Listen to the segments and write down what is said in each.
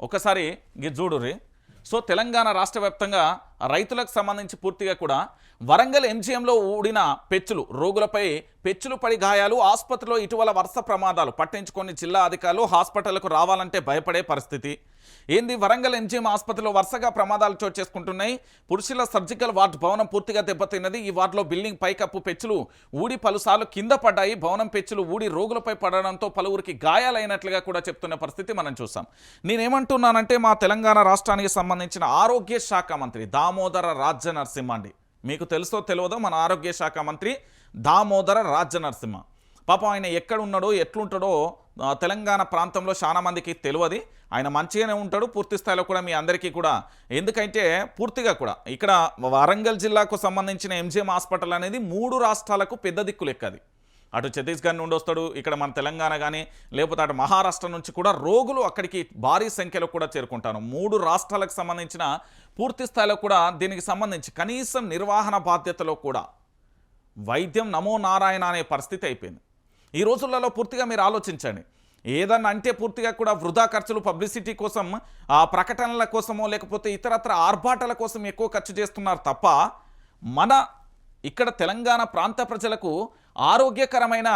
ఒకసారి ఇది చూడుర్రి. సో తెలంగాణ రాష్ట్ర వ్యాప్తంగా రైతులకు సంబంధించి పూర్తిగా కూడా వరంగల్ ఎంజీఎంలో ఊడిన పెచ్చులు, రోగులపై పెచ్చులు పడి గాయాలు, ఆసుపత్రిలో ఇటీవల వరుస ప్రమాదాలు, పట్టించుకొని జిల్లా అధికారులు హాస్పిటల్కు రావాలంటే భయపడే పరిస్థితి. ఏంది, వరంగల్ ఎంజీఎం ఆసుపత్రిలో వరుసగా ప్రమాదాలు చోటు చేసుకుంటున్నాయి. పురుషుల సర్జికల్ వార్డు భవనం పూర్తిగా దెబ్బతిన్నది. ఈ వార్డులో బిల్డింగ్ పైకప్పు పెచ్చులు ఊడి పలుసార్లు కింద పడ్డాయి. భవనం పెచ్చులు ఊడి రోగులపై పడడంతో పలువురికి గాయాలైనట్లుగా కూడా చెప్తున్న పరిస్థితి మనం చూసాం. నేనేమంటున్నానంటే మా తెలంగాణ రాష్ట్రానికి సంబంధించిన ఆరోగ్య శాఖ మంత్రి దామోదర రాజనరసింహ అండి. మీకు తెలుసో తెలియదో, మన ఆరోగ్య శాఖ మంత్రి దామోదర రాజనరసింహ. పాపం ఆయన ఎక్కడ ఉన్నాడో ఎట్లుంటాడో తెలంగాణ ప్రాంతంలో చాలా మందికి తెలియదు. ఆయన మంచిగానే ఉంటాడు పూర్తి స్థాయిలో కూడా మీ అందరికీ కూడా. ఎందుకంటే పూర్తిగా కూడా ఇక్కడ వరంగల్ జిల్లాకు సంబంధించిన ఎంజీఎం హాస్పిటల్ అనేది 3 రాష్ట్రాలకు పెద్ద దిక్కు లెక్కది. అటు ఛత్తీస్గఢ్ నుండి వస్తాడు, ఇక్కడ మన తెలంగాణ కానీ లేకపోతే అటు మహారాష్ట్ర నుంచి కూడా రోగులు అక్కడికి భారీ సంఖ్యలో కూడా చేరుకుంటారు. 3 రాష్ట్రాలకు సంబంధించిన పూర్తి స్థాయిలో కూడా దీనికి సంబంధించి కనీసం నిర్వహణ బాధ్యతలో కూడా వైద్యం నమో నారాయణ అనే పరిస్థితి అయిపోయింది. ఈ రోజులలో పూర్తిగా మీరు ఆలోచించండి. ఏదన్నా అంటే పూర్తిగా కూడా వృధా ఖర్చులు, పబ్లిసిటీ కోసం, ప్రకటనల కోసమో లేకపోతే ఇతరత్ర ఆర్భాటాల కోసం ఎక్కువ ఖర్చు చేస్తున్నారు తప్ప మన ఇక్కడ తెలంగాణ ప్రాంత ప్రజలకు ఆరోగ్యకరమైన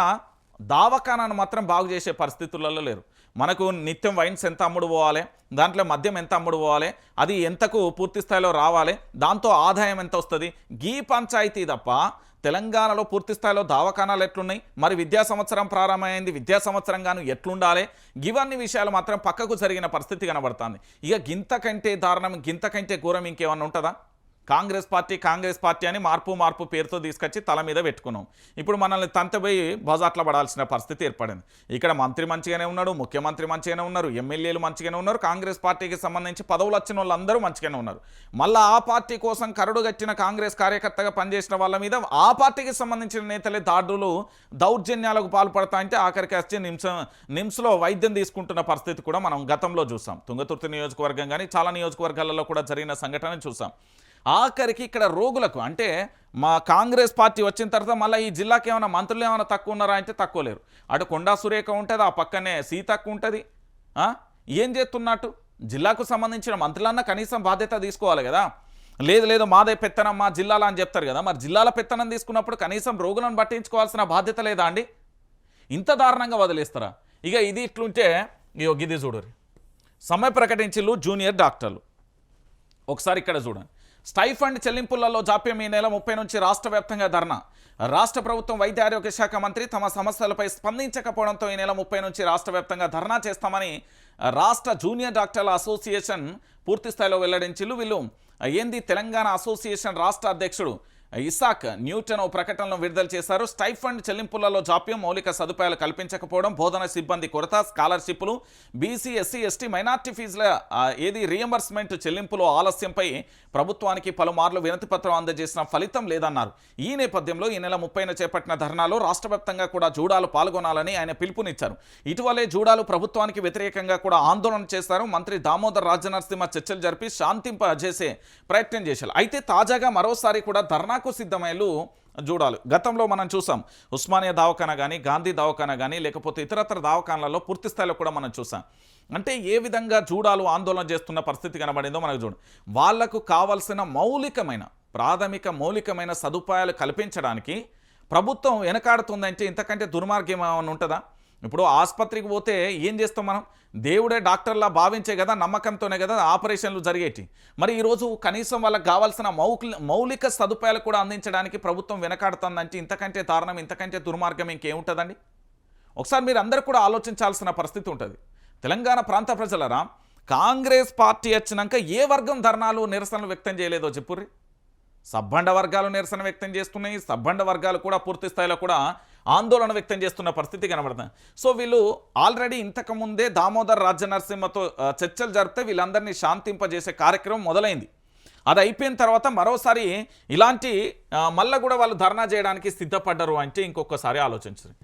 దావఖానాను మాత్రం బాగు చేసే పరిస్థితులలో లేరు. మనకు నిత్యం వైన్స్ ఎంత అమ్ముడు పోవాలి, దాంట్లో మద్యం ఎంత అమ్ముడు పోవాలి, అది ఎంతకు పూర్తి స్థాయిలో రావాలి, దాంతో ఆదాయం ఎంత వస్తుంది, గీ పంచాయతీ తప్ప తెలంగాణలో పూర్తి స్థాయిలో దావఖానాలు ఎట్లున్నాయి, మరి విద్యా సంవత్సరం ప్రారంభమైంది, విద్యా సంవత్సరం గాను ఎట్లుండాలి, ఇవన్నీ విషయాలు మాత్రం పక్కకు జరిగిన పరిస్థితి కనబడుతుంది. ఇక గింతకంటే దారుణం, గింతకంటే ఘోరం ఇంకేమన్నా ఉంటుందా? కాంగ్రెస్ పార్టీ అని మార్పు పేరుతో తీసుకొచ్చి తల మీద పెట్టుకున్నాం. ఇప్పుడు మనల్ని తంతపోయి బజార్లో పడాల్సిన పరిస్థితి ఏర్పడింది. ఇక్కడ మంత్రి మంచిగానే ఉన్నాడు, ముఖ్యమంత్రి మంచిగానే ఉన్నారు, ఎమ్మెల్యేలు మంచిగానే ఉన్నారు, కాంగ్రెస్ పార్టీకి సంబంధించి పదవులు వచ్చిన వాళ్ళందరూ మంచిగానే ఉన్నారు. మళ్ళీ ఆ పార్టీ కోసం కరడుగట్టిన కాంగ్రెస్ కార్యకర్తగా పనిచేసిన వాళ్ళ మీద ఆ పార్టీకి సంబంధించిన నేతలే దాడులు, దౌర్జన్యాలకు పాల్పడతా అంటే ఆఖరికి వచ్చి నిమ్స్లో వైద్యం తీసుకుంటున్న పరిస్థితి కూడా మనం గతంలో చూసాం. తుంగతుర్తి నియోజకవర్గం కానీ చాలా నియోజకవర్గాలలో కూడా జరిగిన సంఘటన చూసాం. ఆఖరికి ఇక్కడ రోగులకు అంటే మా కాంగ్రెస్ పార్టీ వచ్చిన తర్వాత మళ్ళీ ఈ జిల్లాకి ఏమైనా మంత్రులు ఏమైనా తక్కువ ఉన్నారా అంటే తక్కువ లేరు. అటు కొండా సురేఖ ఉంటుంది, ఆ పక్కనే సీతక్క ఉంటుంది. ఏం చేస్తున్నట్టు జిల్లాకు సంబంధించిన మంత్రులన్నా కనీసం బాధ్యత తీసుకోవాలి కదా. లేదు మాదే పెత్తనం మా జిల్లాలో అని చెప్తారు కదా. మరి జిల్లాల పెత్తనం తీసుకున్నప్పుడు కనీసం రోగులను పట్టించుకోవాల్సిన బాధ్యత లేదా అండి? ఇంత దారుణంగా వదిలేస్తారా? ఇక ఇది ఇట్లుంటే ఇది చూడరు. సమ్మె ప్రకటించిల్లు జూనియర్ డాక్టర్లు. ఒకసారి ఇక్కడ చూడండి. స్టైఫండ్ చెల్లింపులలో జాప్యం. ఈ నెల 30 నుంచి రాష్ట్ర వ్యాప్తంగా ధర్నా. రాష్ట్ర ప్రభుత్వం వైద్య ఆరోగ్య శాఖ మంత్రి తమ సమస్యలపై స్పందించకపోవడంతో ఈ నెల 30 నుంచి రాష్ట్ర వ్యాప్తంగా ధర్నా చేస్తామని రాష్ట్ర జూనియర్ డాక్టర్ల అసోసియేషన్ పూర్తి స్థాయిలో వెల్లడించిల్లు. వీళ్ళు ఏంది, తెలంగాణ అసోసియేషన్ రాష్ట్ర అధ్యక్షుడు ఇసాక్ న్యూటన్ ప్రకటనను విడుదల చేశారు. స్టైఫండ్ చెల్లింపులలో జాప్యం, మౌలిక సదుపాయాలు కల్పించకపోవడం, బోధన సిబ్బంది కొరత, స్కాలర్షిప్లు, బీసీ ఎస్సీ ఎస్టీ మైనార్టీ ఫీజుల రీఎంబర్స్మెంట్ చెల్లింపులో ఆలస్యంపై ప్రభుత్వానికి పలుమార్లు వినతిపత్రం అందజేసిన ఫలితం లేదన్నారు. ఈ నేపథ్యంలో ఈ నెల 30న చేపట్టిన ధర్నాలో రాష్ట్ర వ్యాప్తంగా కూడా జూడాలు పాల్గొనాలని ఆయన పిలుపునిచ్చారు. ఇటీవలే జూడాలు ప్రభుత్వానికి వ్యతిరేకంగా కూడా ఆందోళన చేశారు. మంత్రి దామోదర్ రాజనరసింహ చర్చలు జరిపి శాంతింపజేసే ప్రయత్నం చేశారు. అయితే తాజాగా మరోసారి కూడా ధర్నా సిద్ధమయ్యలు జూడాలు. గతంలో మనం చూసాం ఉస్మానియా దవాఖానా కానీ, గాంధీ దవాఖానా కానీ, లేకపోతే ఇతరత్ర దవాఖానాలలో పూర్తి స్థాయిలో కూడా మనం చూసాం. అంటే ఏ విధంగా జూడాలు ఆందోళన చేస్తున్న పరిస్థితి కనబడిందో మనకు చూడండి. వాళ్లకు కావాల్సిన ప్రాథమిక మౌలికమైన సదుపాయాలు కల్పించడానికి ప్రభుత్వం వెనకాడుతుందంటే ఇంతకంటే దుర్మార్గం ఏమైనా ఉంటుందా? ఇప్పుడు ఆసుపత్రికి పోతే ఏం చేస్తాం మనం? దేవుడే డాక్టర్లా భావించే కదా, నమ్మకంతోనే కదా ఆపరేషన్లు జరిగేటి. మరి ఈరోజు కనీసం వాళ్ళకి కావాల్సిన మౌలిక సదుపాయాలు కూడా అందించడానికి ప్రభుత్వం వెనకాడుతుందంటే ఇంతకంటే దారుణం, ఇంతకంటే దుర్మార్గం ఇంకేముంటుందండి? ఒకసారి మీరు అందరూ కూడా ఆలోచించాల్సిన పరిస్థితి ఉంటుంది. తెలంగాణ ప్రాంత ప్రజలరా, కాంగ్రెస్ పార్టీ వచ్చినాక ఏ వర్గం ధర్నాలు నిరసనలు వ్యక్తం చేయలేదో చెప్పుర్రి. సబ్బండ వర్గాలు నిరసన వ్యక్తం చేస్తున్నాయి. సబ్బండ వర్గాలు కూడా పూర్తి స్థాయిలో కూడా ఆందోళన వ్యక్తం చేస్తున్న పరిస్థితి కనబడుతుంది. సో వీళ్ళు ఆల్రెడీ ఇంతకుముందే దామోదర్ రాజనరసింహతో చర్చలు జరిపితే వీళ్ళందరినీ శాంతింపజేసే కార్యక్రమం మొదలైంది. అది అయిపోయిన తర్వాత మరోసారి ఇలాంటి మళ్ళీ కూడా వాళ్ళు ధర్నా చేయడానికి సిద్ధపడ్డరు అంటే ఇంకొకసారి ఆలోచించరు.